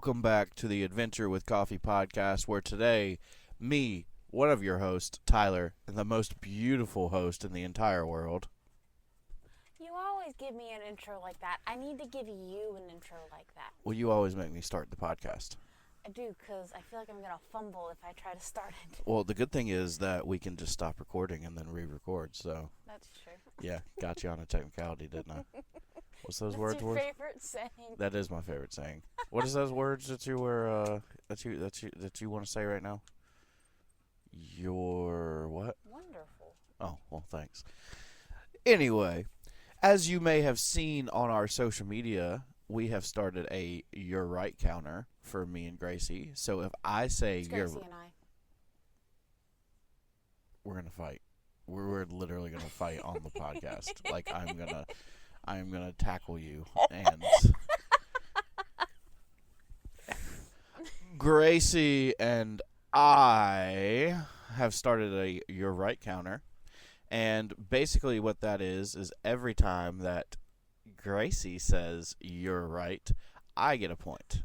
welcome back to the Adventure with Coffee podcast, where today, me, one of your hosts, Tyler, and the most beautiful host in the entire world. You always give me an intro like that. I need to give you an intro like that. Well, you always make me start the podcast. I do, because I feel like I'm going to fumble if I try to start it. Well, the good thing is that we can just stop recording and then re-record, so. That's true. Yeah, got you on a technicality, didn't I? What's those words? That's your favorite saying. That is my favorite saying. What is those words that you were that you want to say right now? You're what? Wonderful. Oh, well, thanks. Anyway, as you may have seen on our social media, we have started a "You're Right" counter for me and Gracie. So if I say it's you're, Gracie and I. we're gonna fight. We're literally gonna fight on the podcast. Like I'm gonna tackle you and. Gracie and I have started a "You're Right" counter, and basically what that is every time that Gracie says "You're right," I get a point.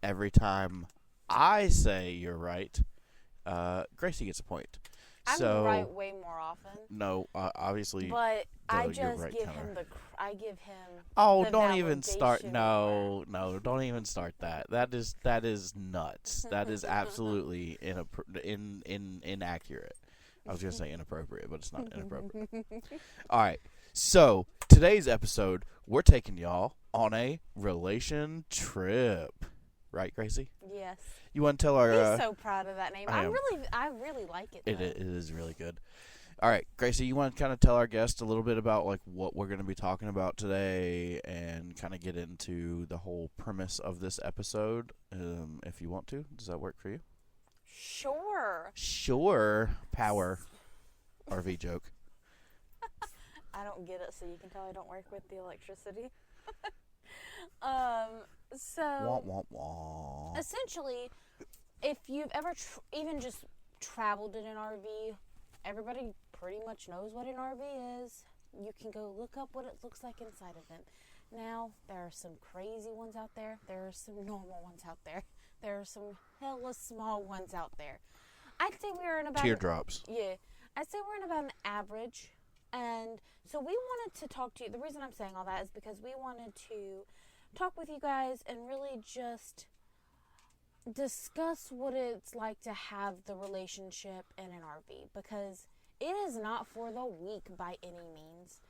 Every time I say "You're right," Gracie gets a point. I'm right way more often. No, obviously. But I just right give counter. him I give him. Oh, the don't even start. validation No, don't even start that. That is nuts. That is absolutely inaccurate. I was gonna say inappropriate, but it's not inappropriate. All right. So today's episode, we're taking y'all on a relation trip, right, Gracie? Yes. You want to tell our? He's so proud of that name. I really like it. It is really good. All right, Gracie, you want to kind of tell our guests a little bit about like what we're going to be talking about today, and kind of get into the whole premise of this episode, if you want to. Does that work for you? Sure. Power. RV joke. I don't get it, so you can tell I don't work with the electricity. So Wah, wah, wah. essentially, if you've ever even just traveled in an RV, everybody pretty much knows what an RV is. You can go look up what it looks like inside of them. Now, there are some crazy ones out there. There are some normal ones out there. There are some hella small ones out there. I'd say we're in about... Teardrops. Yeah. I'd say we're in about an average. And so we wanted to talk to you. The reason I'm saying all that is because we wanted to talk with you guys and really just discuss what it's like to have the relationship in an RV, because it is not for the weak by any means.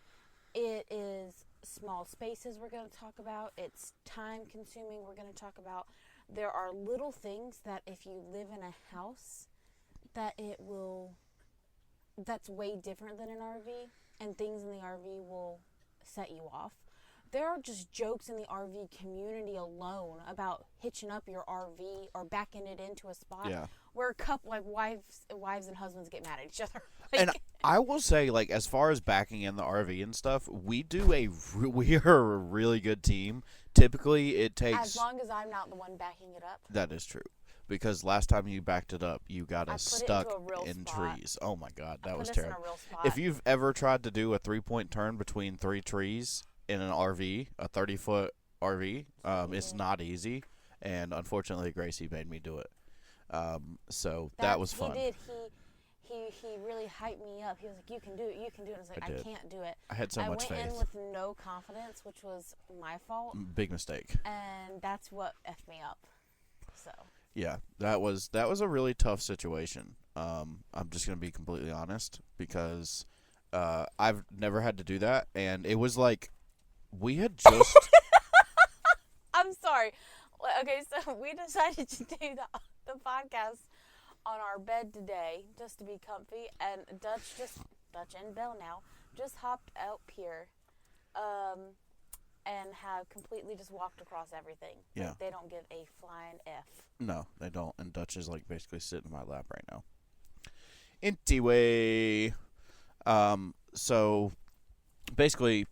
It is small spaces we're going to talk about. It's time consuming we're going to talk about. There are little things that if you live in a house that's way different than an RV, and things in the RV will set you off. There are just jokes in the RV community alone about hitching up your RV or backing it into a spot where a couple, like wives and husbands, get mad at each other. And I will say, like, as far as backing in the RV and stuff, we are a really good team. Typically, it takes... As long as I'm not the one backing it up. That is true. Because last time you backed it up, you got us stuck in trees. Oh, my God. That was terrible. In a real spot. If you've ever tried to do a 3-point turn between 3 trees in an RV, a 30-foot RV, it's not easy. And unfortunately, Gracie made me do it. So that was fun. He did. He really hyped me up. He was like, you can do it, you can do it. I was like, I can't do it. I had so much faith. I went in with no confidence, which was my fault. Big mistake. And that's what effed me up. So... Yeah, that was a really tough situation. I'm just going to be completely honest, because I've never had to do that, and it was like we had just... I'm sorry. Okay, so we decided to do the podcast on our bed today, just to be comfy, and Dutch and Belle now, just hopped up here, and have completely just walked across everything. Yeah. Like, they don't give a flying F. No, they don't. And Dutch is like basically sitting in my lap right now. Anyway, so basically,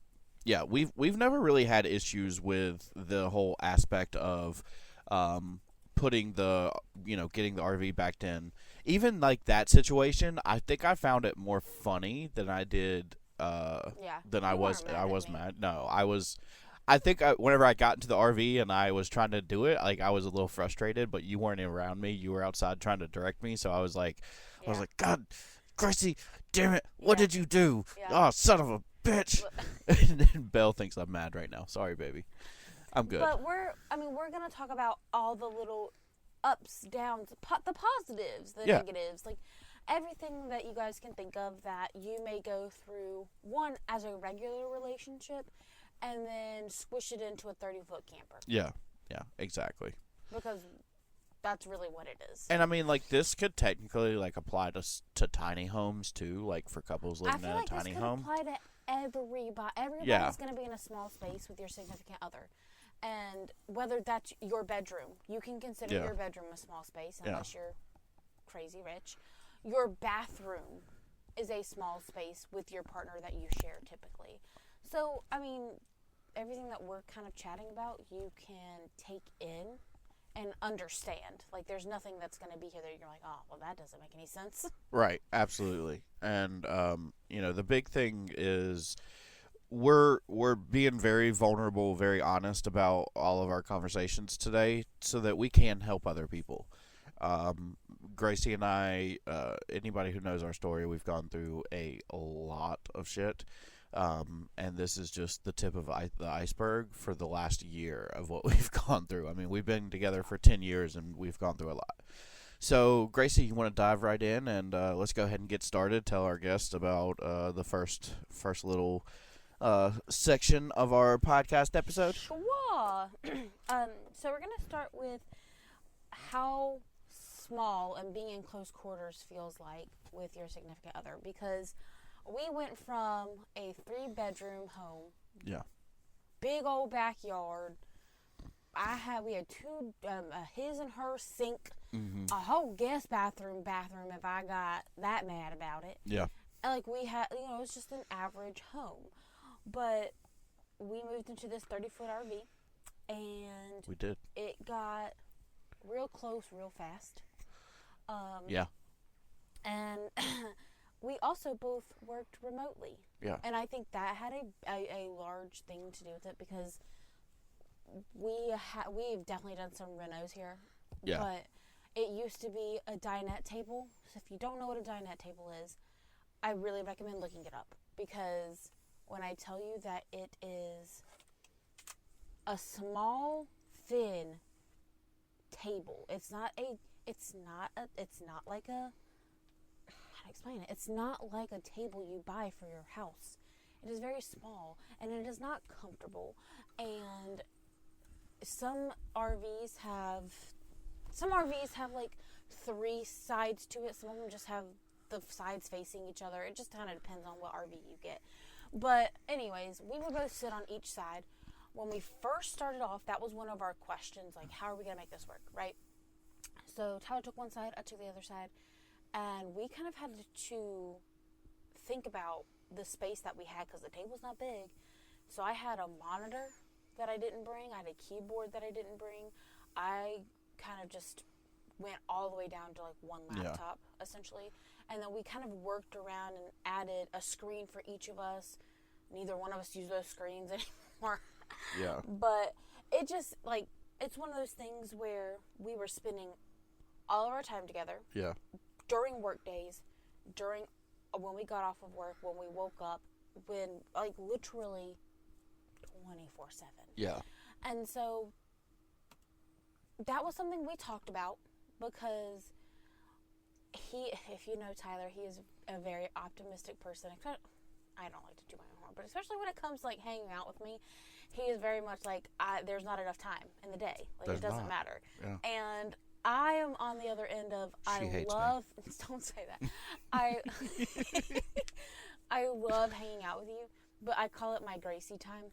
yeah, we've never really had issues with the whole aspect of getting the RV backed in. Even like that situation, I think I found it more funny than I did than I was mad. No, I think whenever I got into the RV and I was trying to do it, like I was a little frustrated, but you weren't around me. You were outside trying to direct me, so I was Yeah. like, God, Gracie, damn it, what Yeah. did you do? Yeah. Oh, son of a bitch! And then Belle thinks I'm mad right now. Sorry, baby. I'm good. But we're gonna talk about all the little ups, downs, the positives, the Yeah. negatives, like everything that you guys can think of that you may go through one as a regular relationship, and then squish it into a 30-foot camper Yeah. Yeah. Exactly. because that's really what it is. And I mean, like this could technically like apply to tiny homes too, like for couples I living feel in like a tiny this could home. apply to everybody. Everybody's Yeah. going to be in a small space with your significant other. And whether that's your bedroom, you can consider Yeah. your bedroom a small space Yeah. unless you're crazy rich. Your bathroom is a small space with your partner that you share typically. So, I mean, everything that we're kind of chatting about, you can take in and understand. Like, there's nothing that's going to be here that you're like, oh, well, that doesn't make any sense. Right, absolutely. And you know, the big thing is we're being very vulnerable, very honest about all of our conversations today so that we can help other people. Gracie and I, anybody who knows our story, we've gone through a lot of shit. And this is just the tip of the iceberg for the last year of what we've gone through. I mean, we've been together for 10 years and we've gone through a lot. So, Gracie, you want to dive right in and let's go ahead and get started. Tell our guests about the first little section of our podcast episode. Sure. So we're going to start with how small and being in close quarters feels like with your significant other, because we went from a 3-bedroom home, Yeah. big old backyard. We had two, his and her sink, Mm-hmm. a whole guest bathroom if I got that mad about it. Yeah. And like we had, it was just an average home. But we moved into this 30-foot RV, and We did. it got real close real fast. Yeah. And we also both worked remotely. Yeah. And I think that had a large thing to do with it, because we've definitely done some renos here. Yeah. But it used to be a dinette table. So if you don't know what a dinette table is, I really recommend looking it up, because when I tell you that it is a small, thin table, it's not like a, how to explain it? It's not like a table you buy for your house. It is very small, and it is not comfortable. And some RVs have like 3 sides to it. Some of them just have the sides facing each other. It just kind of depends on what RV you get. But anyways, we would both sit on each side. When we first started off, that was one of our questions, like, how are we going to make this work, right? So Tyler took one side, I took the other side, and we kind of had to think about the space that we had, because the table's not big. So I had a monitor that I didn't bring. I had a keyboard that I didn't bring. I kind of just went all the way down to like one laptop, essentially. And then we kind of worked around and added a screen for each of us. Neither one of us use those screens anymore. Yeah. But it just, like, it's one of those things where we were spending all of our time together. Yeah. During work days, when we got off of work, when we woke up, when, like, literally 24/7. Yeah. And so that was something we talked about, because if you know Tyler, he is a very optimistic person. I don't like to do my own horn, but especially when it comes to like hanging out with me, he is very much like, there's not enough time in the day. Like, There's it doesn't not. matter. Yeah. And I am on the other end of, She hates me. Don't say that. I love hanging out with you, but I call it my Gracie time.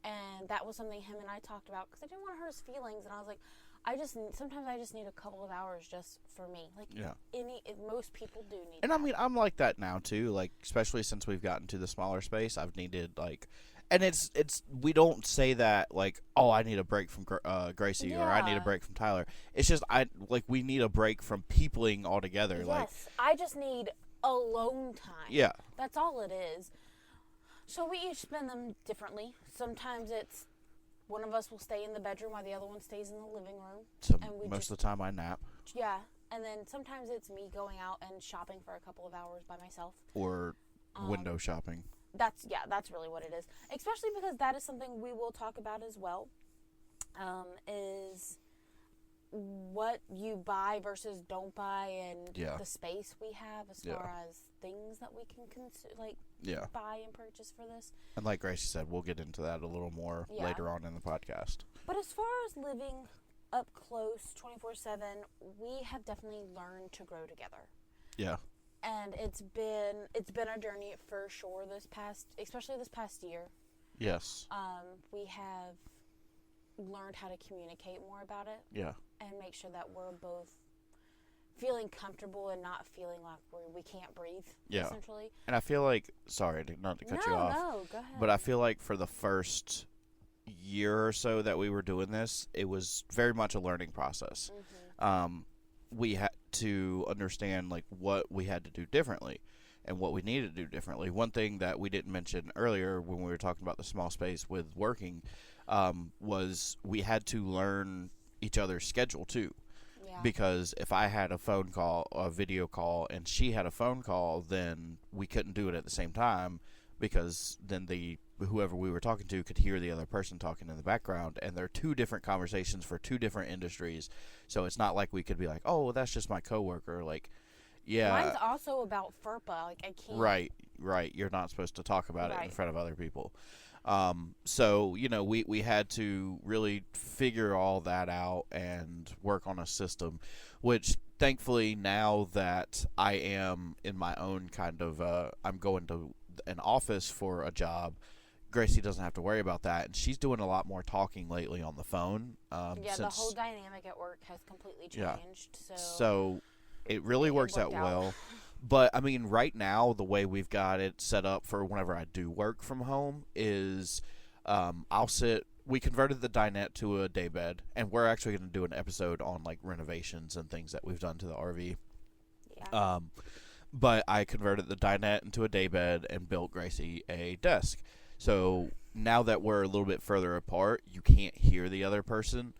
And that was something him and I talked about, because I didn't want to hurt his feelings. And I was like, sometimes I just need a couple of hours just for me. Like, Yeah. Most people do need And that. I mean, I'm like that now too. Like, especially since we've gotten to the smaller space, I've needed like, and it's we don't say that like, oh, I need a break from Gracie or I need a Yeah. break from Tyler. It's just we need a break from peopling altogether. Yes, Like, I just need alone time. yeah, That's all it is. So we each spend them differently. Sometimes it's one of us will stay in the bedroom while the other one stays in the living room. So and we most of the time I nap. Yeah. And then sometimes it's me going out and shopping for a couple of hours by myself. Or window shopping. That's really what it is. Especially because that is something we will talk about as well. Is what you buy versus don't buy, and the space we have as far as things that we can buy and purchase for this. And like Gracie said, we'll get into that a little more later on in the podcast. But as far as living up close 24/7, we have definitely learned to grow together. Yeah. And it's been a journey for sure especially this past year. Yes. We have learned how to communicate more about it. Yeah. And make sure that we're both feeling comfortable and not feeling like we can't breathe. Yeah. Essentially. And I feel like, sorry not to cut you off. No, go ahead. But I feel like for the first year or so that we were doing this, it was very much a learning process. Mm-hmm. We had to understand like what we had to do differently and what we needed to do differently. One thing that we didn't mention earlier when we were talking about the small space with working was we had to learn each other's schedule too. Yeah. Because if I had a phone call, a video call, and she had a phone call, then we couldn't do it at the same time, because then whoever we were talking to could hear the other person talking in the background, and they're two different conversations for two different industries. So it's not like we could be like, oh, well, that's just my coworker. Like, yeah. Mine's also about FERPA. Like, I can't. Right. You're not supposed to talk about it in front of other people. So, we had to really figure all that out and work on a system, which thankfully now that I am in my own kind of, I'm going to an office for a job, Gracie doesn't have to worry about that, and she's doing a lot more talking lately on the phone. The whole dynamic at work has completely changed. So it really works out well. But, I mean, right now, the way we've got it set up for whenever I do work from home is we converted the dinette to a daybed, and we're actually going to do an episode on, like, renovations and things that we've done to the RV. Yeah. But I converted the dinette into a daybed and built Gracie a desk. So now that we're a little bit further apart, you can't hear the other person,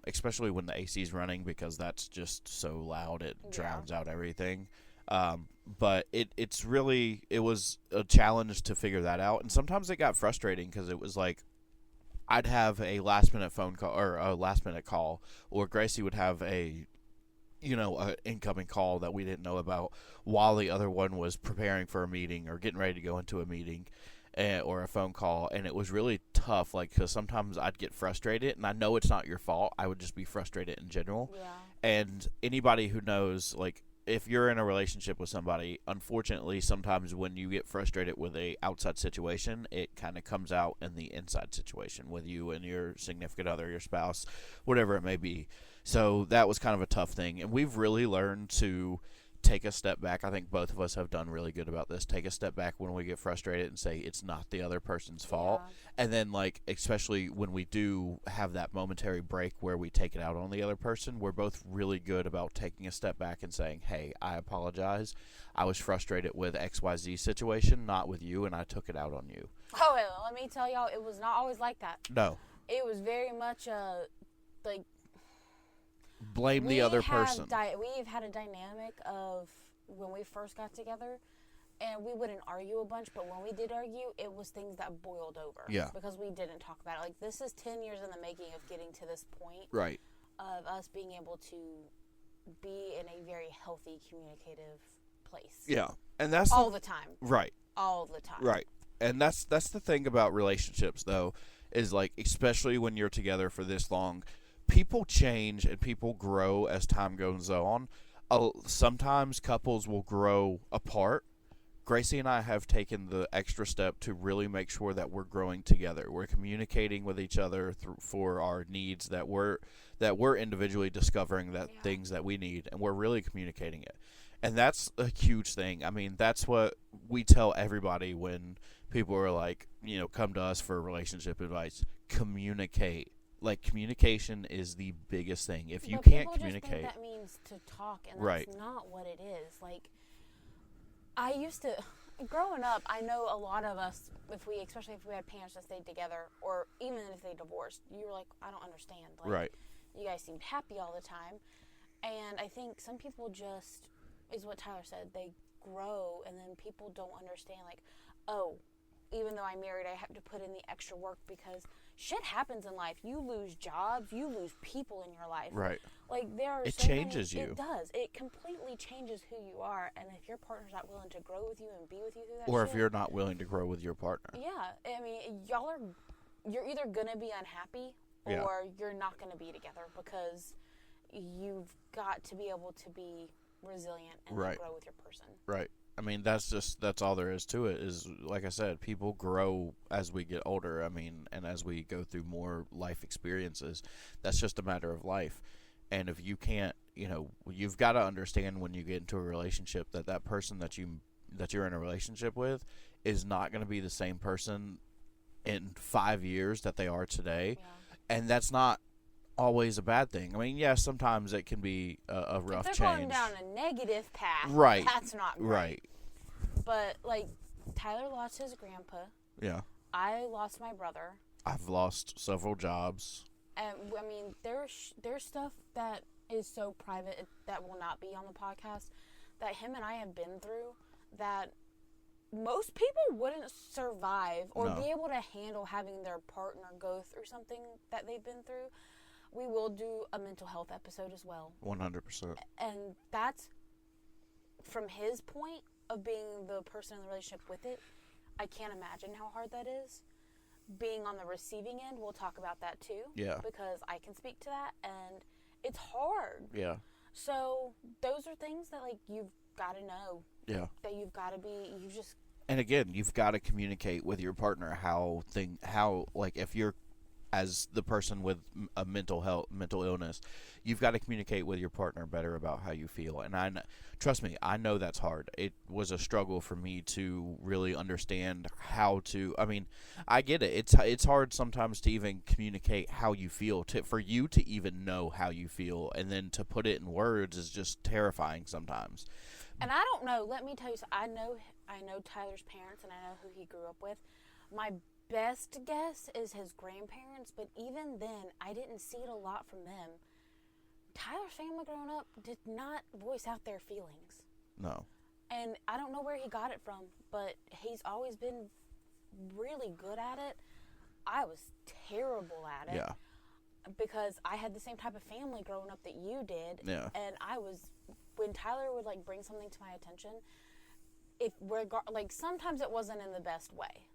especially when the AC's running, because that's just so loud it drowns out everything. But it was a challenge to figure that out, and sometimes it got frustrating because it was like I'd have a last minute phone call or a last minute call, or Gracie would have a incoming call that we didn't know about while the other one was preparing for a meeting or getting ready to go into a meeting, or a phone call, and it was really tough, like, because sometimes I'd get frustrated, and I know it's not your fault. I would just be frustrated in general. Yeah. And anybody who knows, like, if you're in a relationship with somebody, unfortunately, sometimes when you get frustrated with a outside situation, it kind of comes out in the inside situation with you and your significant other, your spouse, whatever it may be. So that was kind of a tough thing, and we've really learned to take a step back. I think both of us have done really good about this. Take a step back when we get frustrated and say it's not the other person's fault. Yeah. And then, like, especially when we do have that momentary break where we take it out on the other person, we're both really good about taking a step back and saying, hey, I apologize. I was frustrated with XYZ situation, not with you, and I took it out on you. Oh, well, let me tell y'all, it was not always like that. No. It was very much blame the other person. We've had a dynamic of when we first got together, and we wouldn't argue a bunch, but when we did argue, it was things that boiled over. Yeah. Because we didn't talk about it. Like, this is 10 years in the making of getting to this point. Right. Of us being able to be in a very healthy, communicative place. Yeah. And that's all the time. Right. All the time. Right. And that's the thing about relationships, though, is, like, especially when you're together for this long, people change and people grow as time goes on. Sometimes couples will grow apart. Gracie and I have taken the extra step to really make sure that we're growing together. We're communicating with each other for our needs that we're individually discovering things that we need, and we're really communicating it. And that's a huge thing. I mean, that's what we tell everybody when people are like, come to us for relationship advice. Communicate. Like, communication is the biggest thing. If you can't communicate, just think that means to talk, and that's not what it is. Like, I used to, growing up, I know a lot of us, especially if we had parents that stayed together, or even if they divorced, you were like, I don't understand. Like, right. you guys seemed happy all the time. And I think some people just, is what Tyler said, they grow, and then people don't understand, like, oh, even though I'm married, I have to put in the extra work because shit happens in life. You lose jobs, you lose people in your life. Right. Like, there are It so changes many, you. It does. It completely changes who you are. And if your partner's not willing to grow with you and be with you through that Or shit, if you're not willing to grow with your partner. yeah. I mean, you're either going to be unhappy or you're not going to be together because you've got to be able to be resilient and Right. grow with your person. Right. I mean, that's all there is to it, is, like I said, people grow as we get older. I mean, and as we go through more life experiences, that's just a matter of life. And if you can't, you've got to understand when you get into a relationship that person that you're in a relationship with is not going to be the same person in 5 years that they are today. Yeah. And that's not always a bad thing. I mean, yes, sometimes it can be a rough if they're change. going down a negative path, Right. that's not great. Right. But, like, Tyler lost his grandpa. Yeah. I lost my brother. I've lost several jobs. And, I mean, there's stuff that is so private that will not be on the podcast that him and I have been through that most people wouldn't survive or be able to handle having their partner go through something that they've been through. We will do a mental health episode as well. 100%. And that's from his point of being the person in the relationship with it. I can't imagine how hard that is. Being on the receiving end, we'll talk about that too. Yeah. Because I can speak to that, and it's hard. Yeah. So those are things that, like, you've got to know. Yeah. That you've got to be. And again, you've got to communicate with your partner how if you're, as the person with a mental illness, you've got to communicate with your partner better about how you feel. And trust me, I know that's hard. It was a struggle for me to really understand how to. I mean, I get it. It's hard sometimes to even communicate how you feel. For you to even know how you feel, and then to put it in words is just terrifying sometimes. And I don't know. Let me tell you. I know Tyler's parents, and I know who he grew up with. My best guess is his grandparents, but even then, I didn't see it a lot from them. Tyler's family growing up did not voice out their feelings. No. And I don't know where he got it from, but he's always been really good at it. I was terrible at it. Yeah. Because I had the same type of family growing up that you did. Yeah. And when Tyler would, like, bring something to my attention, sometimes it wasn't in the best way.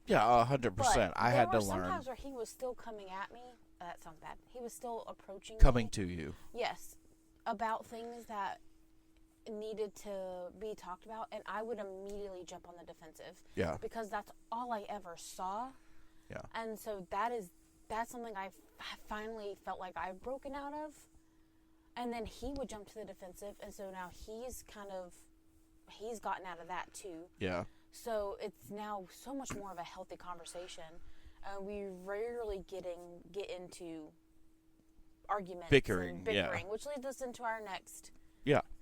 Yeah, 100%. I had to learn. There were sometimes where he was still coming at me. That sounds bad. He was still approaching Coming me. to you. Yes. About things that needed to be talked about, and I would immediately jump on the defensive. Yeah. Because that's all I ever saw. Yeah. And so that's something I finally felt like I've broken out of. And then he would jump to the defensive, and so now he's gotten out of that too. Yeah. So it's now so much more of a healthy conversation. We rarely get into arguments, bickering, which leads us into our next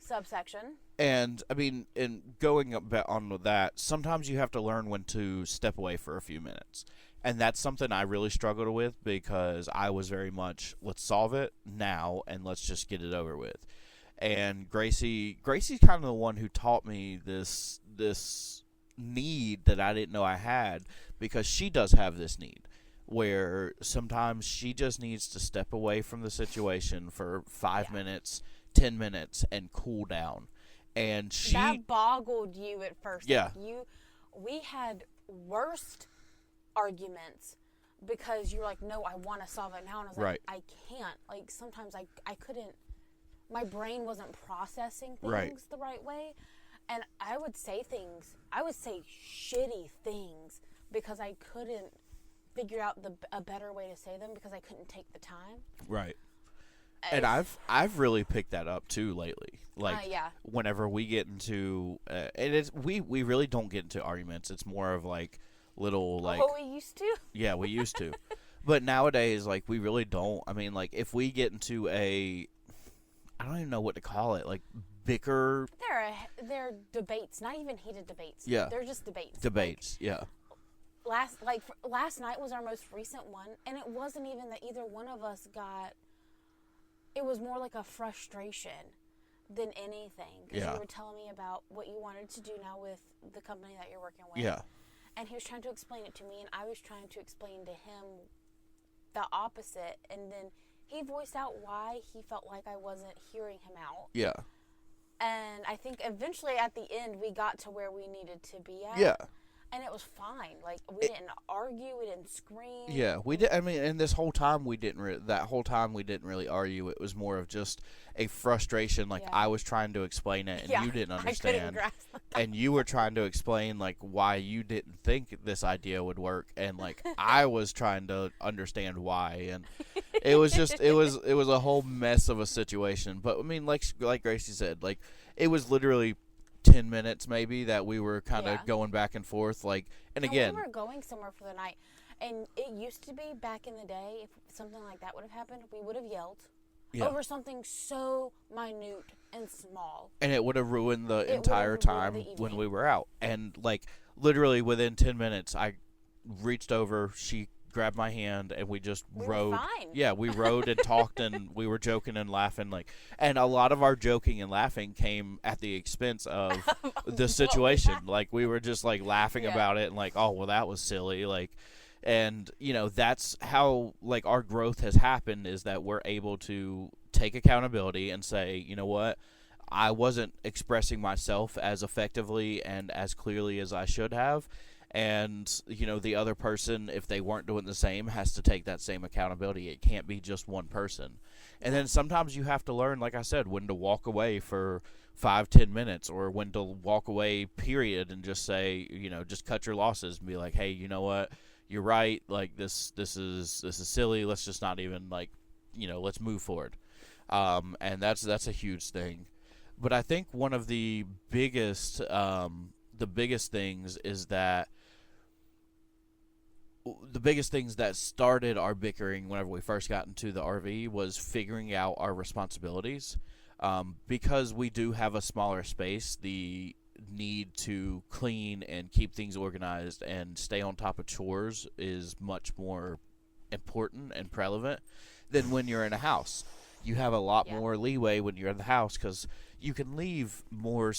subsection. And I mean, in going on with that, sometimes you have to learn when to step away for a few minutes. And that's something I really struggled with, because I was very much, let's solve it now and let's just get it over with. And Gracie's kind of the one who taught me this need that I didn't know I had, because she does have this need where sometimes she just needs to step away from the situation for 5 minutes, 10 minutes, and cool down. And that boggled you at first. Yeah. We had worst arguments because you were like, no, I want to solve it now. And I was like, I can't. Like, sometimes I couldn't, my brain wasn't processing things the right way. And I would say shitty things because I couldn't figure out a better way to say them because I couldn't take the time. Right. And I've really picked that up too lately. Like, whenever we get into, we really don't get into arguments. It's more of like little like. Oh, we used to. Yeah, we used to, but nowadays, like, we really don't. I mean, like, if we get into I don't even know what to call it, like bicker. They're debates, not even heated debates. Yeah. They're just debates. Debates, yeah. Last night was our most recent one, and it wasn't even that either one of us got. It was more like a frustration than anything. Because you were telling me about what you wanted to do now with the company that you're working with. Yeah. And he was trying to explain it to me, and I was trying to explain to him the opposite. And then he voiced out why he felt like I wasn't hearing him out. Yeah. And I think eventually at the end we got to where we needed to be at. Yeah. And it was fine. Like, we didn't argue, we didn't scream. Yeah, we did. I mean, and this whole time we didn't. That whole time we didn't really argue. It was more of just a frustration. Like I was trying to explain it, and you didn't understand. I couldn't grasp that. And you were trying to explain like why you didn't think this idea would work, and like I was trying to understand why, and it was just it was a whole mess of a situation. But I mean, like Gracie said, like it was literally 10 minutes maybe that we were kind of going back and forth, like, and again, we were going somewhere for the night, and it used to be back in the day, if something like that would have happened, we would have yelled over something so minute and small, and it would have ruined the entire time when we were out. And like literally within 10 minutes I reached over, she grabbed my hand, and we just rode. Fine. Yeah, we rode and talked, and we were joking and laughing, like, and a lot of our joking and laughing came at the expense of the situation. Like we were just like laughing about it, and like, oh well, that was silly, like, and you know that's how like our growth has happened, is that we're able to take accountability and say, you know what, I wasn't expressing myself as effectively and as clearly as I should have. And, you know, the other person, if they weren't doing the same, has to take that same accountability. It can't be just one person. And then sometimes you have to learn, like I said, when to walk away for 5-10 minutes, or when to walk away, period, and just say, you know, just cut your losses and be like, hey, you know what, you're right. Like, this is silly. Let's just not even, like, you know, let's move forward. And that's a huge thing. But I think one of the biggest things is that the biggest things that started our bickering whenever we first got into the RV was figuring out our responsibilities. Because we do have a smaller space, the need to clean and keep things organized and stay on top of chores is much more important and prevalent than when you're in a house. You have a lot more leeway when you're in the house, because you can leave more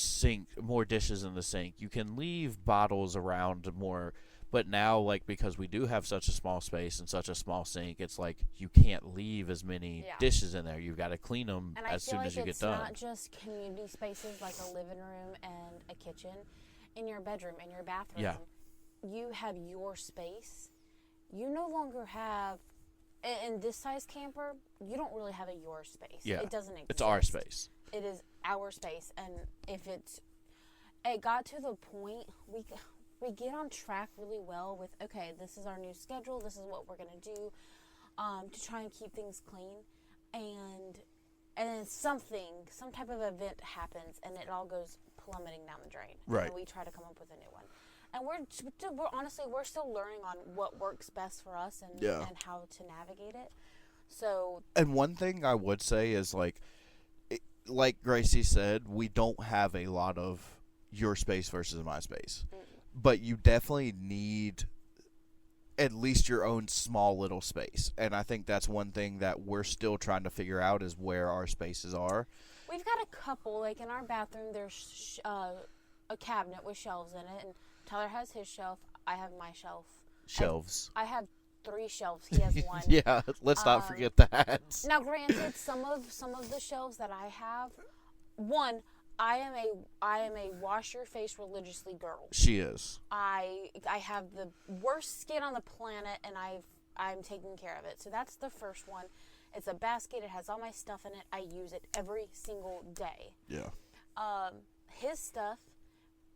dishes in the sink. You can leave bottles around more. But now, like, because we do have such a small space and such a small sink, it's like you can't leave as many dishes in there. You've got to clean them as soon as you get done. And I feel like it's not just community spaces like a living room and a kitchen. In your bedroom, in your bathroom, you have your space. You no longer have, in this size camper, you don't really have your space. Yeah. It doesn't exist. It's our space. It is our space. And if it got to the point, we get on track really well with, okay, this is our new schedule, this is what we're going to do to try and keep things clean, and then some type of event happens, and it all goes plummeting down the drain. Right. And we try to come up with a new one. And we're honestly, we're still learning on what works best for us and how to navigate it. So. And one thing I would say is, like Gracie said, we don't have a lot of your space versus my space. Mm-hmm. But you definitely need at least your own small little space. And I think that's one thing that we're still trying to figure out, is where our spaces are. We've got a couple. Like in our bathroom, there's a cabinet with shelves in it. And Tyler has his shelf. I have my shelf. Shelves. I have 3 shelves. He has 1. Yeah, let's not forget that. Now, granted, some of the shelves that I have, one, I am a wash your face religiously girl. She is. I have the worst skin on the planet, and I'm taking care of it. So that's the first one. It's a basket. It has all my stuff in it. I use it every single day. Yeah. His stuff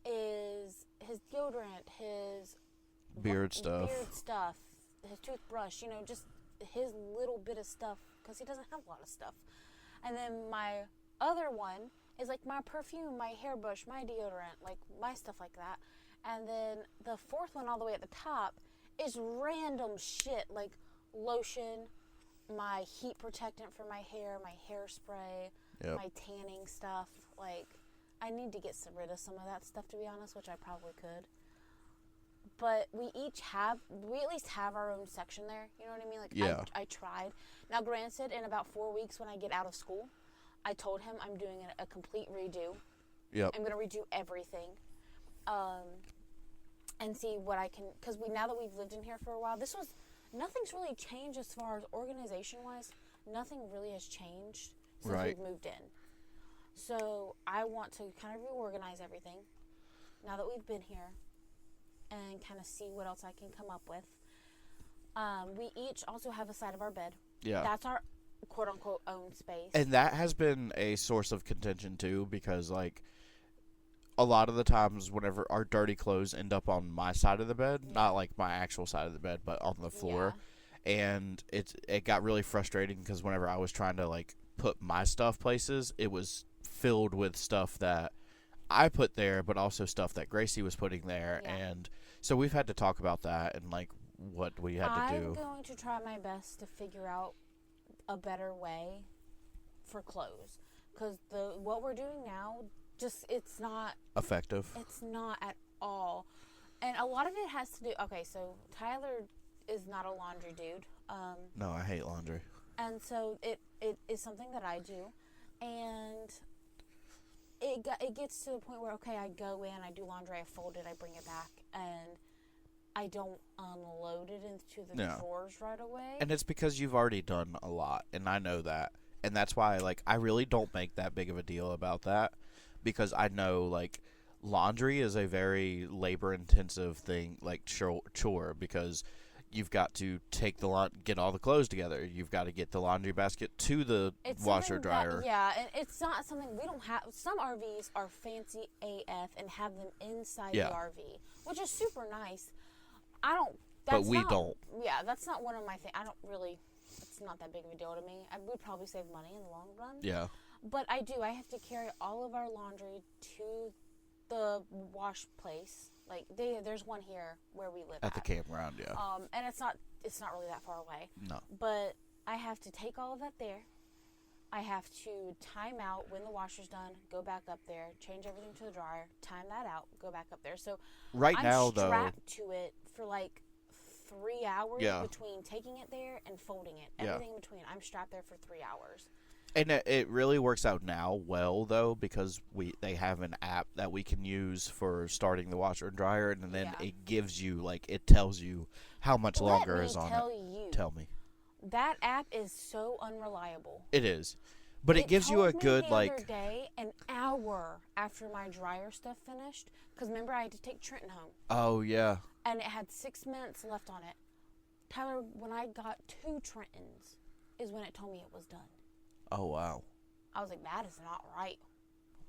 is his deodorant, his beard stuff, his toothbrush. You know, just his little bit of stuff, because he doesn't have a lot of stuff. And then my other one is like my perfume, my hairbrush, my deodorant, like my stuff like that. And then the fourth one all the way at the top is random shit, like lotion, my heat protectant for my hair, my hairspray, Yep. my tanning stuff. Like, I need to get rid of some of that stuff, to be honest, which I probably could. But we at least have our own section there. You know what I mean? Like, yeah. I tried. Now, granted, in about 4 weeks when I get out of school, I told him I'm doing a complete redo. Yep. I'm going to redo everything. And see what I can, because now that we've lived in here for a while, nothing's really changed as far as organization-wise. Nothing really has changed since we've moved in. So I want to kind of reorganize everything now that we've been here and kind of see what else I can come up with. We each also have a side of our bed. Yeah. That's our quote-unquote own space. And that has been a source of contention, too, because, like, a lot of the times whenever our dirty clothes end up on my side of the bed, not like my actual side of the bed, but on the floor, and it got really frustrating because whenever I was trying to like put my stuff places, it was filled with stuff that I put there, but also stuff that Gracie was putting there, and so we've had to talk about that and like what we had to do. I'm going to try my best to figure out a better way for clothes, because what we're doing now, it's not effective. It's not at all. And a lot of it has to do, okay, so Tyler is not a laundry dude. No, I hate laundry. And so it is something that I do. And it gets to the point where, okay, I go in, I do laundry, I fold it, I bring it back, and I don't unload it into the drawers right away. And it's because you've already done a lot, and I know that. And that's why, like, I really don't make that big of a deal about that. Because I know, like, laundry is a very labor-intensive thing, like, chore, because you've got to get all the clothes together. You've got to get the laundry basket to the washer dryer. And it's not something we don't have. Some RVs are fancy AF and have them inside the RV, which is super nice. But we don't. Yeah, that's not one of my things. It's not that big of a deal to me. I would probably save money in the long run. Yeah. But I have to carry all of our laundry to the wash place. Like, there's one here where we live at the campground, yeah. And it's not really that far away. No. But I have to take all of that there. I have to time out when the washer's done, go back up there, change everything to the dryer, time that out, go back up there. So I'm strapped to it for like 3 hours between taking it there and folding it. Everything in between. I'm strapped there for 3 hours. And it really works out now well, though, because they have an app that we can use for starting the washer and dryer, and then it gives you, like, it tells you how much longer is on it. Tell me. That app is so unreliable. It is. But it gives you a good, like... the other day, an hour after my dryer stuff finished, because remember I had to take Trenton home. Oh, yeah. And it had 6 minutes left on it. Tyler, when I got 2 Trentons, is when it told me it was done. Oh, wow. I was like, that is not right.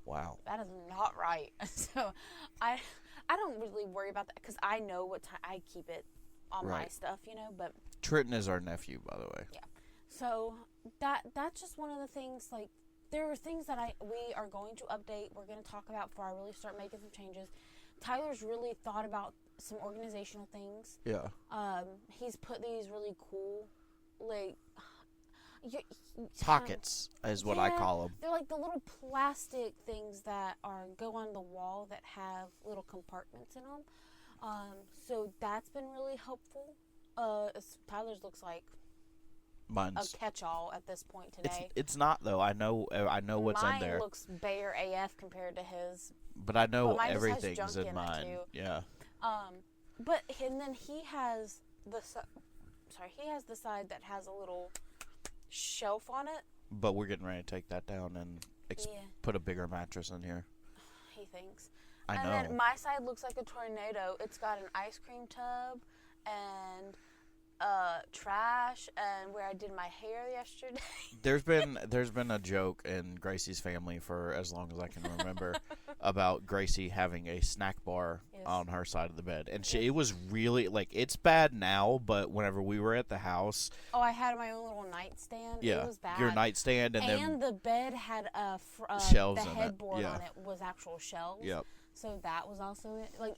Wow. That is not right. So I don't really worry about that because I know what time I keep it on my stuff, you know. But Trenton is our nephew, by the way. Yeah. So that's just one of the things, like, there are things that we are going to update. We're going to talk about before I really start making some changes. Tyler's really thought about some organizational things. Yeah. He's put these really cool, like... pockets is what I call them. They're like the little plastic things that go on the wall that have little compartments in them. So that's been really helpful. Tyler's looks like mine's a catch-all at this point today. It's not though. I know what's in there. Mine looks bare AF compared to his. But I know everything's in mine. Yeah. But and then he has the side that has a little shelf on it. But we're getting ready to take that down and put a bigger mattress in here. He thinks. I know. And then my side looks like a tornado. It's got an ice cream tub and trash and where I did my hair yesterday. There's been a joke in Gracie's family for as long as I can remember about Gracie having a snack bar on her side of the bed, and it was really, like, it's bad now, but whenever we were at the house, I had my own little nightstand. Yeah, it was bad. Your nightstand, and then the bed had shelves. The headboard on it was actual shelves. Yep. So that was also it. Like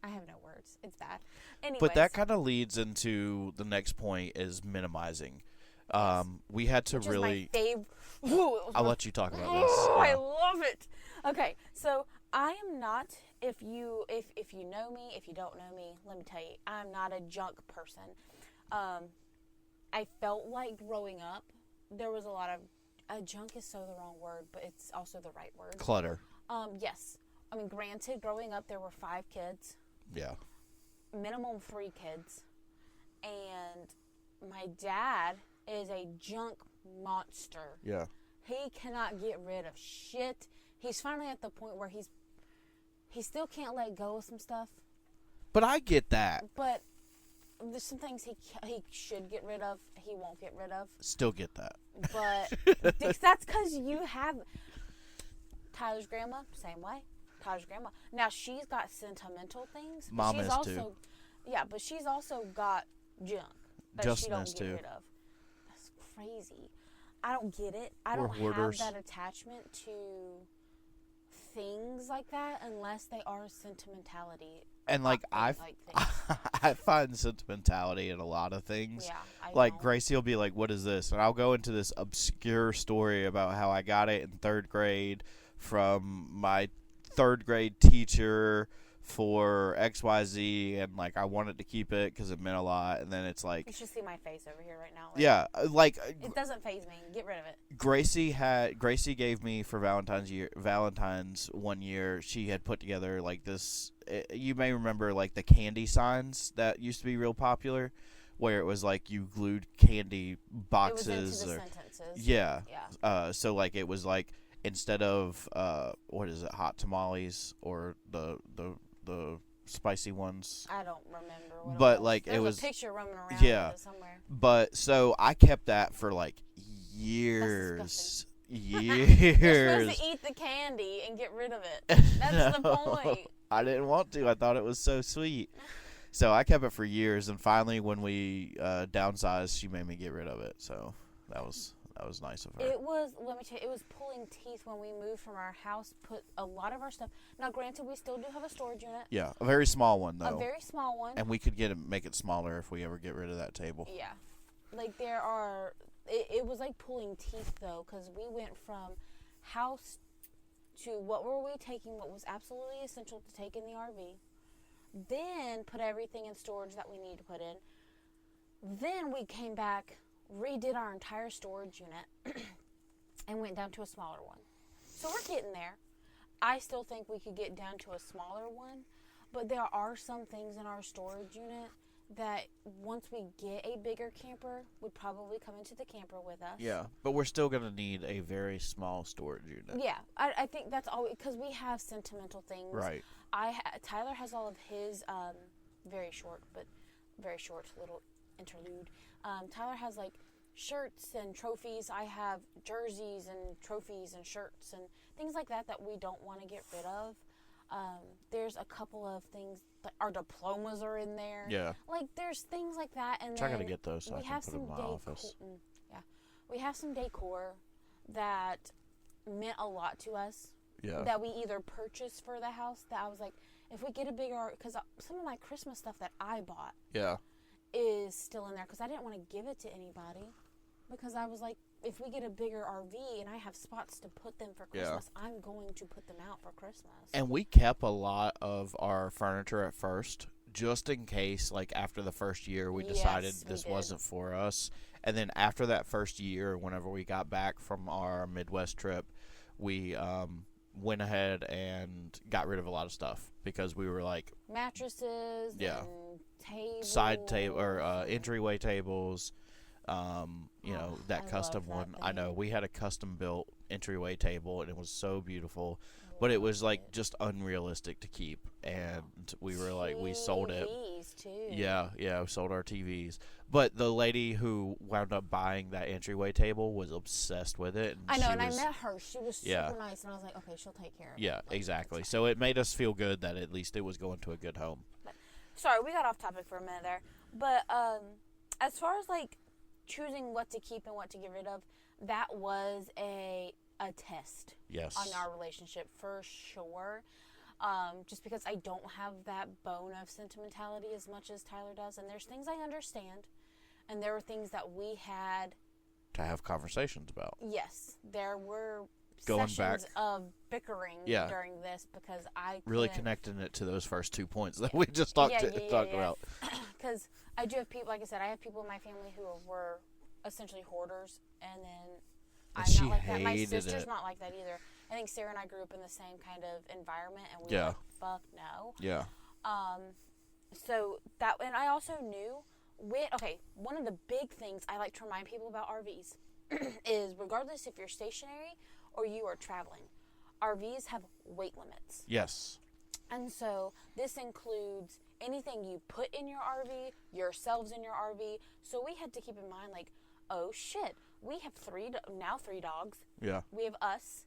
I have no words. It's bad. Anyways. But that kind of leads into the next point is minimizing. We had to Which really. is my favorite. I'll let you talk about this. Oh, I Yeah. love it. Okay, so I am not. If you know me, if you don't know me, let me tell you, I'm not a junk person. I felt like growing up, there was a lot of junk is so the wrong word, but it's also the right word. Clutter. Yes. I mean, granted, growing up, there were 5 kids. Yeah. Minimum 3 kids. And my dad is a junk monster. Yeah. He cannot get rid of shit. He's finally at the point where he still can't let go of some stuff. But I get that. But there's some things he should get rid of, he won't get rid of. Still get that. But that's because you have Tyler's grandma, same way. Tyler's grandma. Now she's got sentimental things. Mom she's is also, too. Yeah, but she's also got junk that Justin she don't is get too. rid of. That's crazy. I don't get it. I We're don't hoarders. have that attachment to things like that unless they are sentimentality. And like things. I find sentimentality in a lot of things. Yeah, I Like don't. Gracie will be like, "What is this?" And I'll go into this obscure story about how I got it in 3rd grade from my 3rd grade teacher for XYZ, and like I wanted to keep it because it meant a lot. And then it's like, You should see my face over here right now. yeah, like It doesn't faze me. Get rid of it. Gracie gave me for Valentine's one year. She had put together like this. You may remember like the candy signs that used to be real popular, where it was like you glued candy boxes. It was into the sentences. Yeah. Yeah. So like it was like instead of what is it, hot tamales or the spicy ones. I don't remember what But it was. like There's it was a picture roaming around yeah. with it somewhere. But so I kept that for like years. You're Years. supposed to eat the candy and get rid of it. That's the point. I didn't want to. I thought it was so sweet. So I kept it for years, and finally when we downsized, she made me get rid of it. So that was nice of her. It was, let me tell you, it was pulling teeth when we moved from our house, put a lot of our stuff. Now, granted, we still do have a storage unit. Yeah, a very small one though. A very small one. And we could make it smaller if we ever get rid of that table. Yeah. Like there are, it was like pulling teeth though, because we went from house to what were we taking, what was absolutely essential to take in the RV, then put everything in storage that we need to put in. Then we came back, redid our entire storage unit, and went down to a smaller one. So we're getting there. I still think we could get down to a smaller one, but there are some things in our storage unit that once we get a bigger camper would probably come into the camper with us. Yeah, but we're still going to need a very small storage unit. Yeah, I think that's all, because we have sentimental things. Right. Tyler has all of his, very short little interlude. Tyler has like shirts and trophies. I have jerseys and trophies and shirts and things like that we don't want to get rid of. There's a couple of things, our diplomas are in there. Yeah. Like there's things like that, and Try then to get those so I can put them in my office. Yeah, we have some decor that meant a lot to us. Yeah. That we either purchased for the house. That I was like, if we get a bigger, because some of my Christmas stuff that I bought. Yeah. Is still in there because I didn't want to give it to anybody, because I was like, if we get a bigger RV and I have spots to put them for Christmas, I'm going to put them out for Christmas. And we kept a lot of our furniture at first, just in case, like after the first year, we decided this wasn't for us. And then after that first year, whenever we got back from our Midwest trip, we went ahead and got rid of a lot of stuff because we were like mattresses, and tables, side table or entryway tables. That custom one. Thing. I know we had a custom built entryway table and it was so beautiful, but it was like just unrealistic to keep, and we were like, we sold it. Too. Yeah, we sold our TVs. But the lady who wound up buying that entryway table was obsessed with it. And I know, I met her. She was super nice, and I was like, okay, she'll take care of it. Yeah, exactly. So it made us feel good that at least it was going to a good home. Sorry, we got off topic for a minute there. But as far as like choosing what to keep and what to get rid of, that was a test. Yes. On our relationship for sure. Just because I don't have that bone of sentimentality as much as Tyler does, and there's things I understand, and there were things that we had to have conversations about. Yes, there were Going sessions back. of bickering Yeah. during this because I Really couldn't- connecting it to those first 2 points that we just talked about. Because I do have people, like I said, I have people in my family who were essentially hoarders, and then I'm she not like that. My hated sister's it. not like that either. I think Sarah and I grew up in the same kind of environment, and we Yeah. were like, fuck no. Yeah. So that, and I also knew one of the big things I like to remind people about RVs is regardless if you're stationary or you are traveling, RVs have weight limits. Yes. And so this includes anything you put in your RV, yourselves in your RV. So we had to keep in mind, like, oh shit, we have three dogs. Yeah. We have us,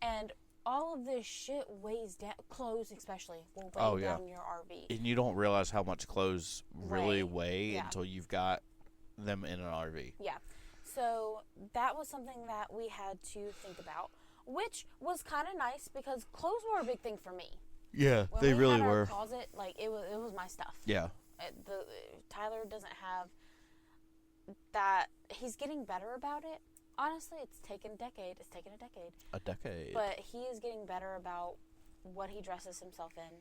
and all of this shit weighs down. Clothes, especially, will weigh down your RV. And you don't realize how much clothes really weigh Yeah. until you've got them in an RV. Yeah. So that was something that we had to think about, which was kind of nice because clothes were a big thing for me. Yeah, When they we really had our were. closet, like it was my stuff. Yeah. Tyler doesn't have that. He's getting better about it. Honestly, it's taken a decade. A decade. But he is getting better about what he dresses himself in.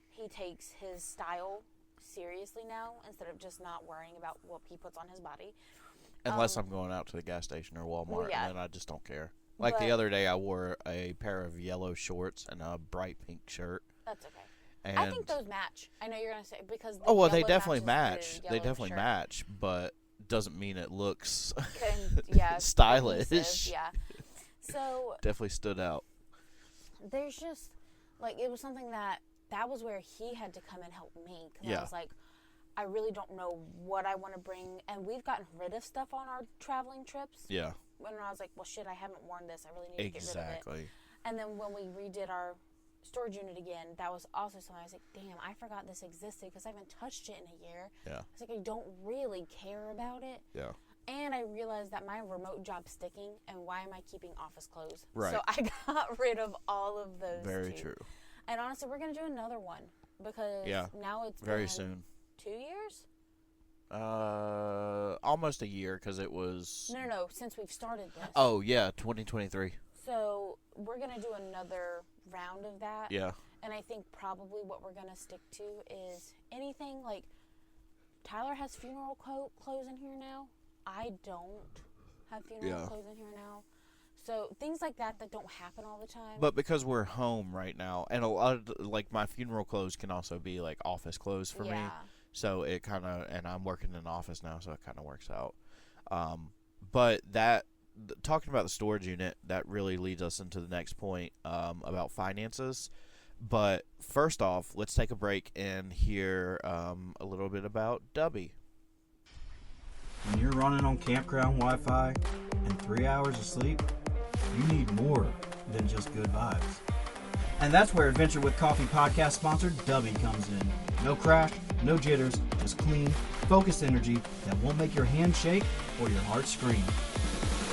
He takes his style seriously now instead of just not worrying about what he puts on his body. Unless I'm going out to the gas station or Walmart, and then I just don't care. Like But the other day, I wore a pair of yellow shorts and a bright pink shirt. That's okay. And I think those match. I know you're gonna say because the they yellow definitely matches match. the They yellow definitely shirt. match, but doesn't mean it looks stylish. stylish. Yeah. So Definitely stood out. there's just like it was something that was where he had to come and help me because I was like, I really don't know what I want to bring, and we've gotten rid of stuff on our traveling trips. Yeah. When I was like, well, shit, I haven't worn this. I really need to get rid of it. Exactly. And then when we redid our storage unit again, that was also something I was like, damn, I forgot this existed because I haven't touched it in a year. Yeah. I was like, I don't really care about it. Yeah. And I realized that my remote job's sticking, and why am I keeping office clothes? Right. So I got rid of all of those. Very too. true. And honestly, we're going to do another one because now it's very been soon. 2 years? Almost a year because it was. No, since we've started this. Oh yeah, 2023. So we're going to do another round of that. Yeah. And I think probably what we're going to stick to is anything like Tyler has funeral clothes in here now. I don't have funeral clothes in here now. So things like that don't happen all the time. But because we're home right now, and a lot of like my funeral clothes can also be like office clothes for me. So it kind of, and I'm working in an office now, so it kind of works out. But talking about the storage unit, that really leads us into the next point about finances. But first off, let's take a break and hear a little bit about Dubby. When you're running on campground Wi-Fi and 3 hours of sleep, you need more than just good vibes. And that's where Adventure with Coffee podcast sponsor Dubby comes in. No crack, no jitters, just clean, focused energy that won't make your hands shake or your heart scream.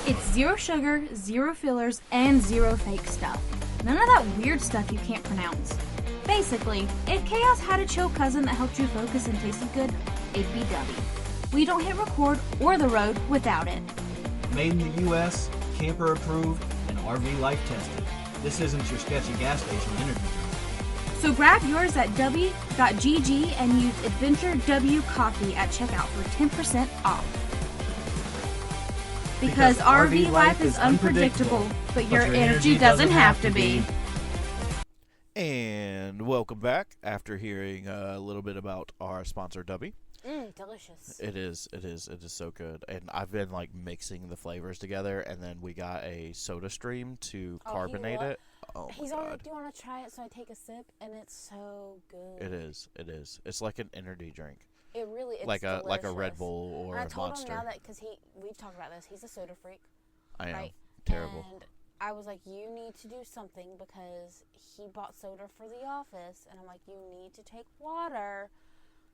It's zero sugar, zero fillers, and zero fake stuff. None of that weird stuff you can't pronounce. Basically, if Chaos had a chill cousin that helped you focus and tasted good, it'd be Dubby. We don't hit record or the road without it. Made in the U.S., camper approved, and RV life tested. This isn't your sketchy gas station energy drink. So grab yours at w.gg and use Adventure W Coffee at checkout for 10% off. Because RV life is unpredictable, but your energy doesn't have to be. And welcome back after hearing a little bit about our sponsor Dubby. Delicious. It is so good. And I've been like mixing the flavors together, and then we got a soda stream to carbonate it. Oh He's my already God. do you want to try it? So I take a sip, and it's so good. It is. It's like an energy drink. It really is like a Red delicious. Bull or and I a told Monster. him now that because we've talked about this. He's a soda freak. I am right? terrible. And I was like, you need to do something because he bought soda for the office, and I'm like, you need to take water.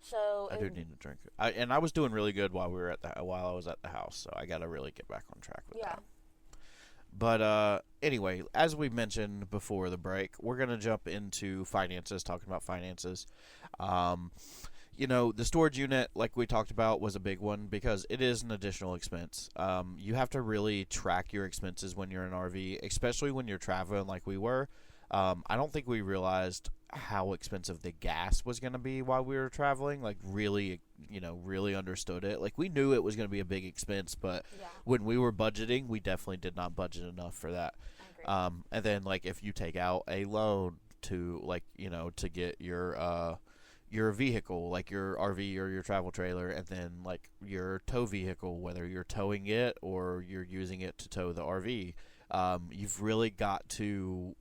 So I do need to drink it. And I was doing really good while I was at the house, so I got to really get back on track with that. But anyway, as we mentioned before the break, we're going to jump into finances, talking about finances. The storage unit, like we talked about, was a big one because it is an additional expense. You have to really track your expenses when you're in an RV, especially when you're traveling like we were. I don't think we realized how expensive the gas was going to be while we were traveling. Like, really, really understood it. Like, we knew it was going to be a big expense, but when we were budgeting, we definitely did not budget enough for that. I agree. And then, like, if you take out a loan to, like, to get your vehicle, like your RV or your travel trailer, and then like your tow vehicle, whether you're towing it or you're using it to tow the RV, you've really got to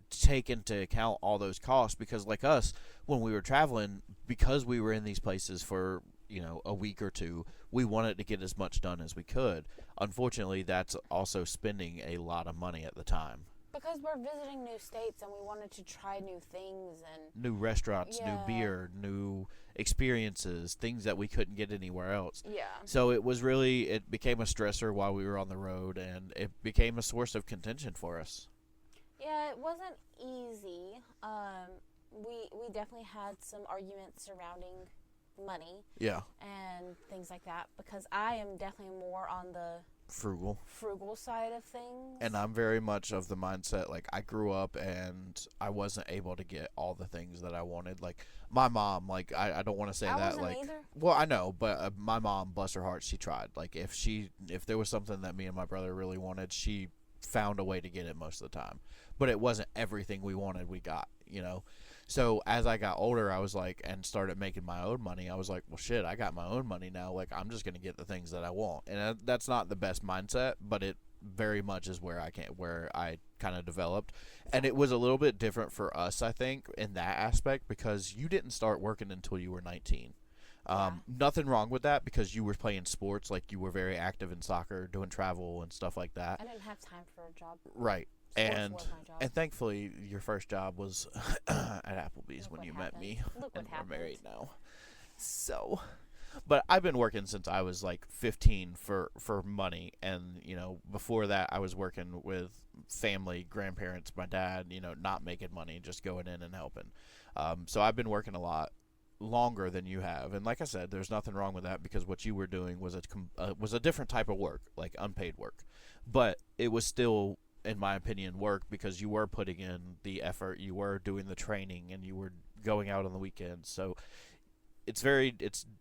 take into account all those costs because, like us, when we were traveling, because we were in these places for a week or two, we wanted to get as much done as we could. Unfortunately, that's also spending a lot of money at the time. Because we're visiting new states and we wanted to try new things and New restaurants, new beer, new experiences, things that we couldn't get anywhere else. Yeah. So it became a stressor while we were on the road, and it became a source of contention for us. Yeah, it wasn't easy. We definitely had some arguments surrounding money. Yeah. And things like that because I am definitely more on the frugal side of things. And I'm very much of the mindset, like, I grew up and I wasn't able to get all the things that I wanted. Like, my mom, like, I don't want to say I that, wasn't like, either. well, I know, but my mom, bless her heart, she tried. Like, if there was something that me and my brother really wanted, she found a way to get it most of the time. But it wasn't everything we wanted we got, So as I got older, I was like, and started making my own money, I was like, well, shit, I got my own money now. Like, I'm just going to get the things that I want. And that's not the best mindset, but it very much is where I kind of developed. And it was a little bit different for us, I think, in that aspect, because you didn't start working until you were 19. Nothing wrong with that because you were playing sports, like you were very active in soccer, doing travel and stuff like that. I didn't have time for a job. Right. Sports was my job. And thankfully, your first job was at Applebee's when you met me. Look what and happened. we're married now. So, but I've been working since I was like 15 for money, and before that, I was working with family, grandparents, my dad. Not making money, just going in and helping. So I've been working a lot longer than you have, and like I said, there's nothing wrong with that because what you were doing was a different type of work, like unpaid work, but it was still, in my opinion, work because you were putting in the effort, you were doing the training, and you were going out on the weekends. So it's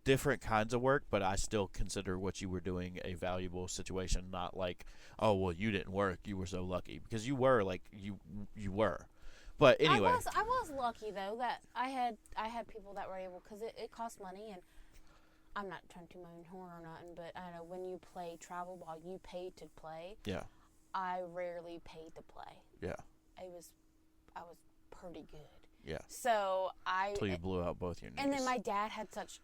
different kinds of work, but I still consider what you were doing a valuable situation. Not like, oh well, you didn't work, you were so lucky, because you were, like, you were. But anyway, I was lucky though that I had people that were able, because it cost money, and I'm not trying to toot my own horn or nothing, but I know when you play travel while you paid to play. Yeah. I rarely paid to play. Yeah. I was pretty good. Yeah. So Until you blew out both your knees. And then my dad had such.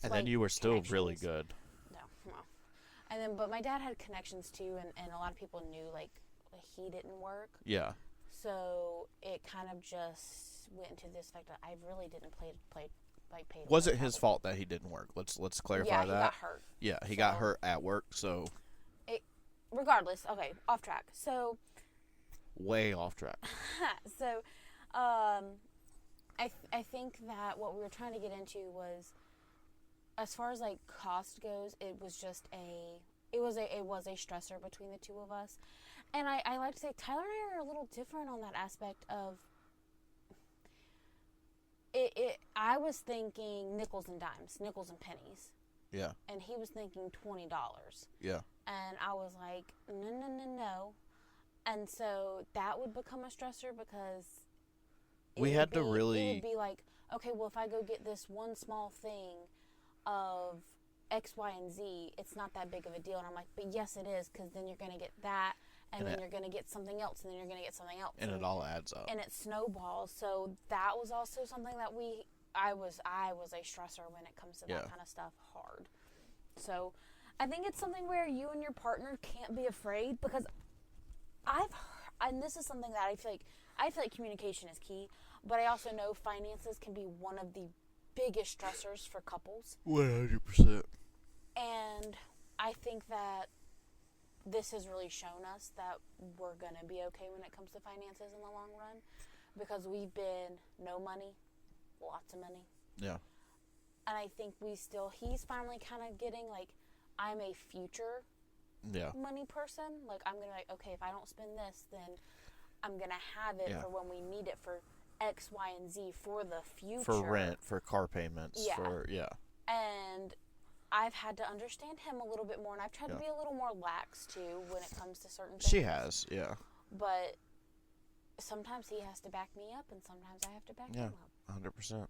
And then you were still really good. No, well, and then but my dad had connections too, and a lot of people knew like he didn't work. Yeah. So it kind of just went into this fact that I really didn't play. Was it his fault that he didn't work? Let's clarify that. Yeah, he got hurt. Yeah, he got hurt at work, so. Regardless, okay, off track. So. Way off track. So, I think that what we were trying to get into was, as far as like cost goes, it was just it was a stressor between the two of us, and I like to say Tyler and I are a little different on that aspect of. I was thinking nickels and dimes, nickels and pennies. Yeah. And he was thinking $20. Yeah. And I was like, no. And so that would become a stressor because it would be like, okay, well, if I go get this one small thing of X, Y, and Z, it's not that big of a deal. And I'm like, but yes, it is, because then you're going to get that, and then you're going to get something else, and then you're going to get something else. And it all adds up. And it snowballs. So that was also something that I was a stressor when it comes to that kind of stuff, hard. So I think it's something where you and your partner can't be afraid, because and this is something that I feel like communication is key, but I also know finances can be one of the biggest stressors for couples. 100%. And I think that this has really shown us that we're going to be okay when it comes to finances in the long run, because we've been no money, lots of money. Yeah. And I think he's finally kind of getting, like, I'm a future money person. Like, I'm going to, like, okay, if I don't spend this, then I'm going to have it for when we need it for X, Y, and Z for the future. For rent, for car payments, And I've had to understand him a little bit more, and I've tried to be a little more lax, too, when it comes to certain things. She has, yeah. But sometimes he has to back me up, and sometimes I have to back him up. 100%.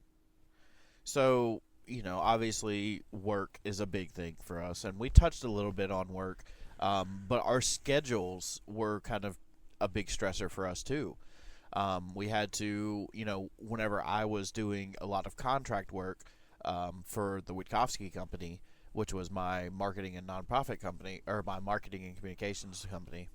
So, obviously work is a big thing for us, and we touched a little bit on work, but our schedules were kind of a big stressor for us, too. We had to, whenever I was doing a lot of contract work for the Witkowski company, which was my marketing and nonprofit company, or my marketing and communications company,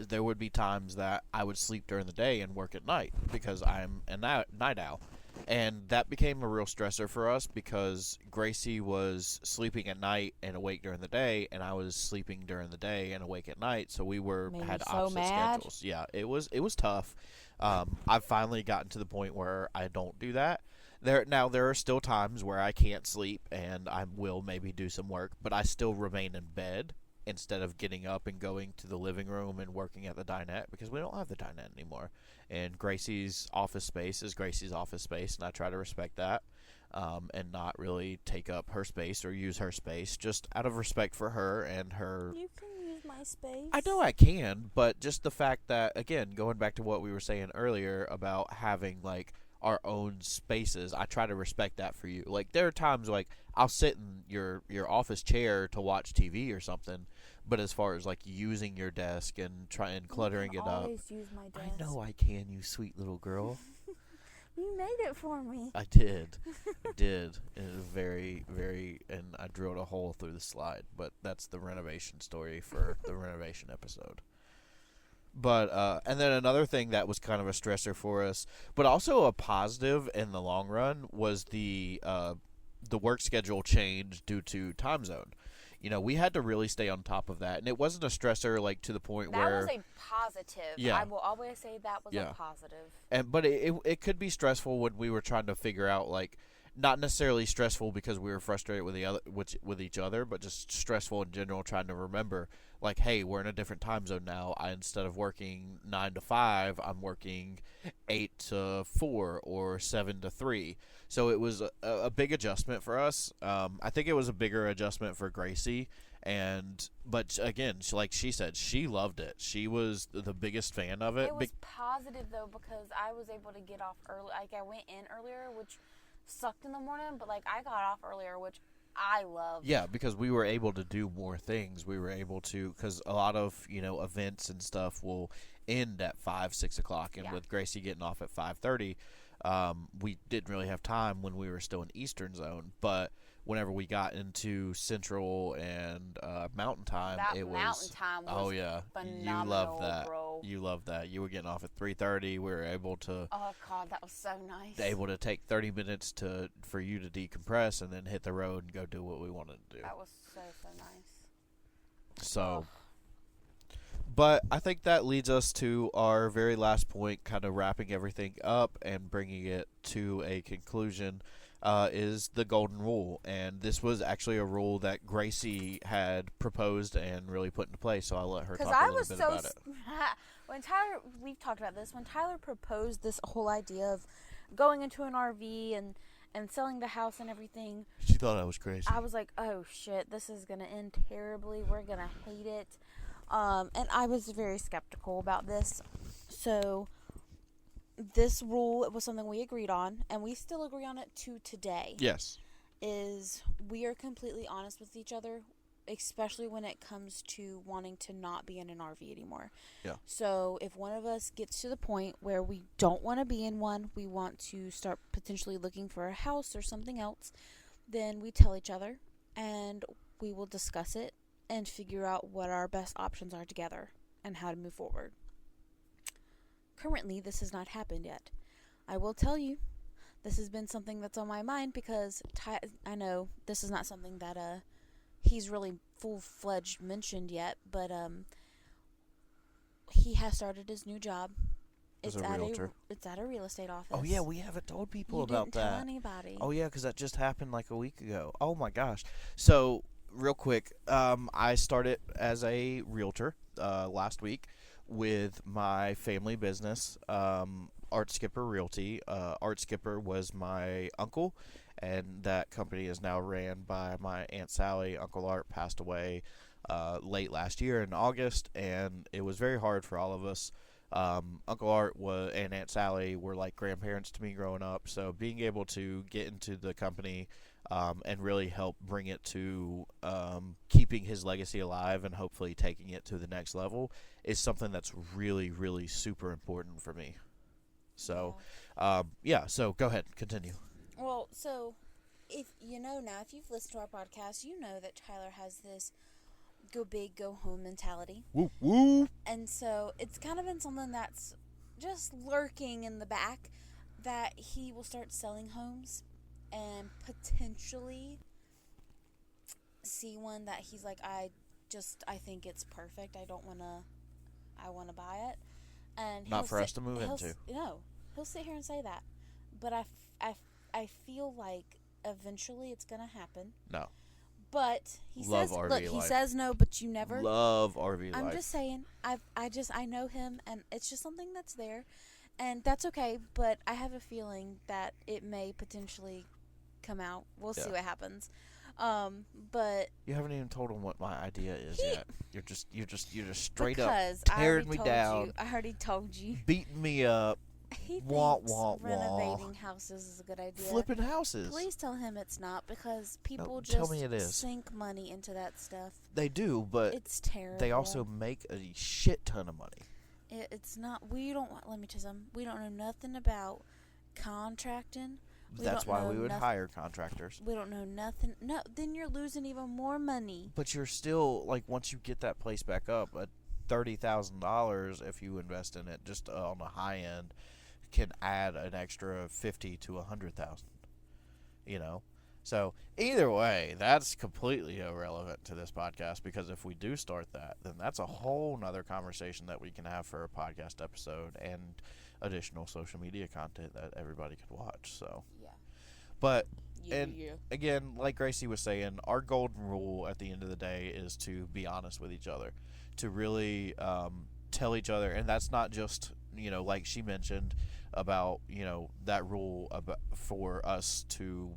there would be times that I would sleep during the day and work at night because I'm a night owl. And that became a real stressor for us because Gracie was sleeping at night and awake during the day, and I was sleeping during the day and awake at night. So we had opposite schedules. Yeah, it was tough. I've finally gotten to the point where I don't do that. There are still times where I can't sleep and I will maybe do some work, but I still remain in bed instead of getting up and going to the living room and working at the dinette, because we don't have the dinette anymore. And Gracie's office space is Gracie's office space, and I try to respect that and not really take up her space or use her space, just out of respect for her and her. You can use my space. I know I can, but just the fact that, again, going back to what we were saying earlier about having, like, our own spaces, I try to respect that for you. Like, there are times, like, I'll sit in your office chair to watch TV or something, but as far as, like, using your desk and cluttering it up, use my desk. I know I can, you sweet little girl. You made it for me. I did. And it was very, very, and I drilled a hole through the slide, but that's the renovation story for the renovation episode. But, and then another thing that was kind of a stressor for us, but also a positive in the long run, was the work schedule change due to time zone. We had to really stay on top of that, and it wasn't a stressor, like, to the point where... That was a positive. Yeah. I will always say that was a positive. But it could be stressful when we were trying to figure out, like, not necessarily stressful because we were frustrated with each other, but just stressful in general, trying to remember, like, hey, we're in a different time zone now. Instead of working 9 to 5, I'm working 8 to 4 or 7 to 3. So it was a big adjustment for us. I think it was a bigger adjustment for Gracie. But again, like she said, she loved it. She was the biggest fan of it. It was positive, though, because I was able to get off early. Like, I went in earlier, which sucked in the morning, but, like, I got off earlier, which I love. Yeah, because we were able to do more things. We were able to, because a lot of, events and stuff will end at 5, 6 o'clock. And with Gracie getting off at 5:30, we didn't really have time when we were still in Eastern Zone. But whenever we got into Central and Mountain Time, Mountain Time was oh yeah, phenomenal, you loved that. Bro. You loved that. You were getting off at 3:30. We were able to. Oh God, that was so nice. Able to take 30 minutes for you to decompress and then hit the road and go do what we wanted to do. That was so nice. So. But I think that leads us to our very last point, kind of wrapping everything up and bringing it to a conclusion, is the golden rule. And this was actually a rule that Gracie had proposed and really put into place, so I'll let her talk a little bit about it. When Tyler, we've talked about this, when Tyler proposed this whole idea of going into an RV and selling the house and everything. She thought I was crazy. I was like, oh shit, this is going to end terribly. We're going to hate it. And I was very skeptical about this. So this rule was something we agreed on, and we still agree on it to today. Yes. Is we are completely honest with each other, especially when it comes to wanting to not be in an RV anymore. Yeah. So if one of us gets to the point where we don't want to be in one, we want to start potentially looking for a house or something else, then we tell each other, and we will discuss it and figure out what our best options are together and how to move forward. Currently, this has not happened yet. I will tell you, this has been something that's on my mind because I know this is not something that he's really full-fledged mentioned yet, but he has started his new job, as a realtor? It's at a real estate office. Oh yeah, we haven't told people you about didn't that. Tell anybody. Oh yeah, because that just happened like a week ago. Oh my gosh. So real quick, I started as a realtor last week with my family business, Art Skipper Realty. Art Skipper was my uncle, and that company is now ran by my Aunt Sally. Uncle Art passed away late last year in August, and it was very hard for all of us. Uncle Art and Aunt Sally were like grandparents to me growing up, so being able to get into the company and really help bring it to keeping his legacy alive and hopefully taking it to the next level is something that's really, really super important for me. So, so go ahead, continue. Well, so if you've listened to our podcast, you know that Tyler has this go big, go home mentality. Woo woo. And so it's kind of been something that's just lurking in the back, that he will start selling homes and potentially see one that he's like, I think it's perfect. I want to buy it. And not for us to move into. No, he'll sit here and say that. But I feel like eventually it's going to happen. No. But he Love says, RV look, he life. says no, but you never. Love RV life. I'm just saying, I know him, and it's just something that's there, and that's okay. But I have a feeling that it may potentially come out. We'll see what happens. But you haven't even told him what my idea is yet. You're just straight up because tearing me down. I already told you. Beating me up. He Wah, thinks wah, wah. renovating houses is a good idea. Flipping houses. Please tell him it's not, because people No, just tell me it is. sink money into that stuff. They do, but It's terrible. they also make a shit ton of money. It's not. Let me tell you something. We don't know nothing about contracting. That's why we would hire contractors. We don't know nothing. No, then you're losing even more money. But you're still, like, once you get that place back up, at $30,000 if you invest in it, just on the high end, can add an extra 50 to 100,000. You know, so either way, that's completely irrelevant to this podcast, because if we do start that, then that's a whole nother conversation that we can have for a podcast episode and additional social media content that everybody could watch. So Yeah. but again, like Gracie was saying, our golden rule at the end of the day is to be honest with each other, to really tell each other. And that's not just, like she mentioned about, that rule for us to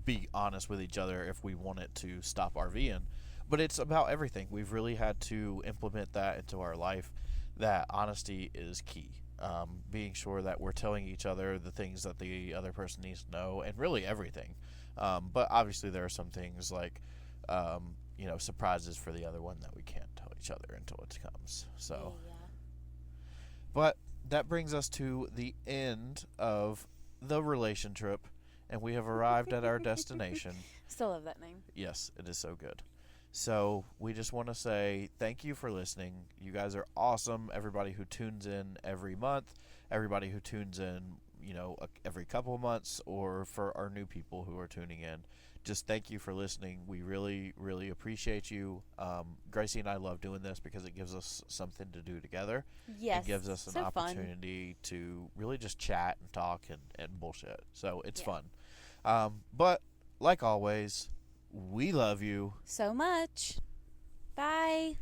be honest with each other if we wanted to stop RVing. But it's about everything. We've really had to implement that into our life, that honesty is key. Being sure that we're telling each other the things that the other person needs to know, and really everything. But obviously there are some things like, surprises for the other one that we can't tell each other until it comes. So, But that brings us to the end of the Relationtrip, and we have arrived at our destination. Still love that name. Yes, it is so good. So we just want to say thank you for listening. You guys are awesome. Everybody who tunes in every month, everybody who tunes in, every couple of months, or for our new people who are tuning in, just thank you for listening. We really, really appreciate you. Gracie and I love doing this because it gives us something to do together. Yes. It gives us an opportunity to really just chat and talk and bullshit. So it's fun. But like always, we love you so much. Bye.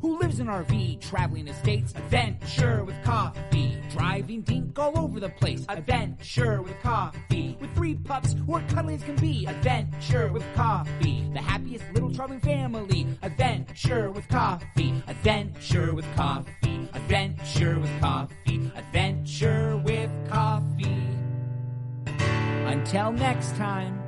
Who lives in RV, traveling the states, adventure with coffee, driving dink all over the place, adventure with coffee, with 3 pups or cuddly as can be, adventure with coffee, the happiest little traveling family, adventure with coffee, adventure with coffee, adventure with coffee, adventure with coffee. Until next time.